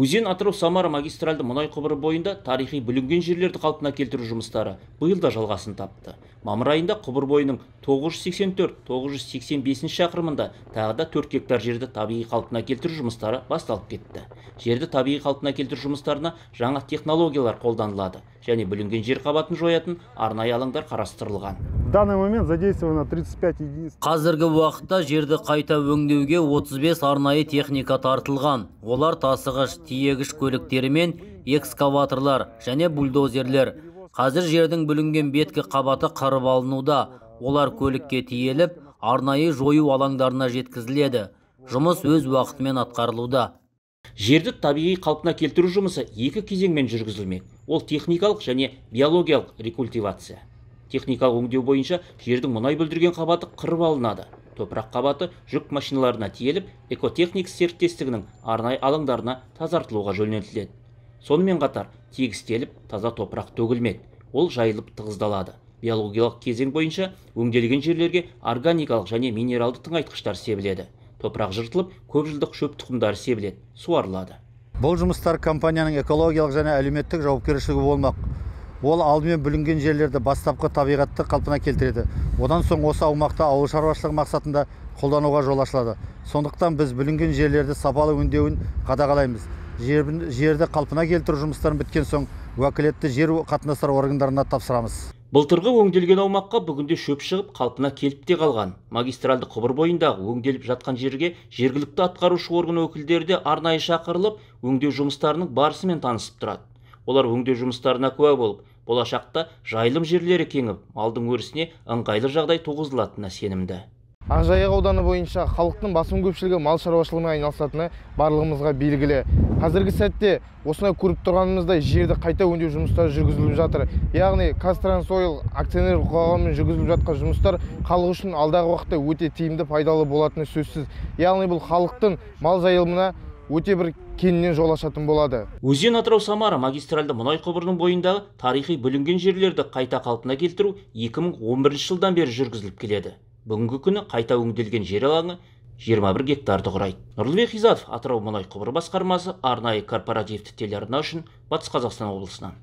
Өзен Атырау-Самара магистральды мұнай құбыры бойында тарихи бүлінген жерлерді қалпына келтіру жұмыстары биыл да жалғасын тапты. Мамыр айында құбыр бойының 984-985 шақырымында тағы да 4 гектар жерді табиғи қалпына келтіру жұмыстары басталып кетті. Жерді табиғи қалпына келтіру жұмыстарына жаңа технологиялар қолданылады және бүлінген жер қабатын жоятын арнайы алаңдар қарастырылған. В данный момент задействовано 35 единиц. Қазіргі уақытта жерді қайта өңдеуге 35 арнайы техника тартылған. Олар тасығыш, тиегіш көліктері мен экскаваторлар және бульдозерлер. Қазір жердің бүлінген беткі қабаты қырып алынуда. Олар көлікке тиеліп, арнайы жою алаңдарына жеткізіледі. Жұмыс өз уақытымен атқарылуда. Жерді табиғи қалпына келтіру жұмысы екі кезеңмен жүргізілмек. Ол техникалық және биологиялық рекультивация. Техникалық өңдеу бойынша жердің мұнай бүлдірген қабаты қырып алынады. Топырақ қабаты жүк машиналарына тиеліп, экотехникс серіктестігінің арнайы алаңдарына тазартылуға жөнелтіледі. Сонымен қатар тегістеліп, таза топырақ төгілмек. Ол жайылып тығыздалады. Биологиялық кезең бойынша өңделген жерлерге органикалық және минералды тыңайтқыштар себіледі. Топырақ жыртылып, көпжылдық шөп тұқымдары себіледі, суарылады. Бұл жұмыстар компанияның экологиялық және әлеуметтік жауапкершілігі болмақ. Ол алдымен бүлінген жерлерді бастапқы табиғатты қалпына келтіреді. Одан соң осы аумақта ауыл шаруашылығы мақсатында қолдануға жол ашылады. Сондықтан біз бүлінген жерлерді сапалы өңдеуін қадағалаймыз. Жерді қалпына келтіру жұмыстарын біткен соң уәкілетті жер қатынастар органдарына тапсырамыз. Былтырғы өңделген аумаққа бүгінде шөп шығып, қалпына келіп те қалған. Магистральды құбыр бойындағы өңделіп жатқан жерге жергілікті атқарушы орган өкілдері де арнайы шақырылып, өңдеу жұмыстарының барысымен танысып тұрады. Олар өңдеу жұмыстарына куә болып, болашақта жайылым жерлері кеңіп, малдың өрісіне ыңғайлы жағдай туғызылатынына сенімді. Ақжайық ауданы бойынша халықтың басым көпшілігі мал шаруашылығымен айналысатыны барлығымызға белгілі. Қазіргі сәтте осындай көріп тұрғанымыздай жерді қайта өңдеу жұмыстары жүргізіліп жатыр. Яғни Қазтрансойл акционерлік қоғамымен жүргізіліп жатқан жұмыстар халық үшін алдағы уақытта өте тиімді пайдалы болатыны сөзсіз. Яғни бұл халықтың мал жайылымына өте бір кеңінен жол ашатын болады. Өзен Атырау-Самара магистральды мұнай құбырының бойындағы тарихи бүлінген жерлерді қайта қалпына келтіру 2011 жылдан бері жүргізіліп келеді. Бүгінгі күні қайта өңделген жер алаңы 21 гектарды құрайды. Нұрлыбек Хизатов, Атырау мұнай құбыры басқармасы, арнайы корпоративті телеарна үшін Батыс Қазақстан облысынан.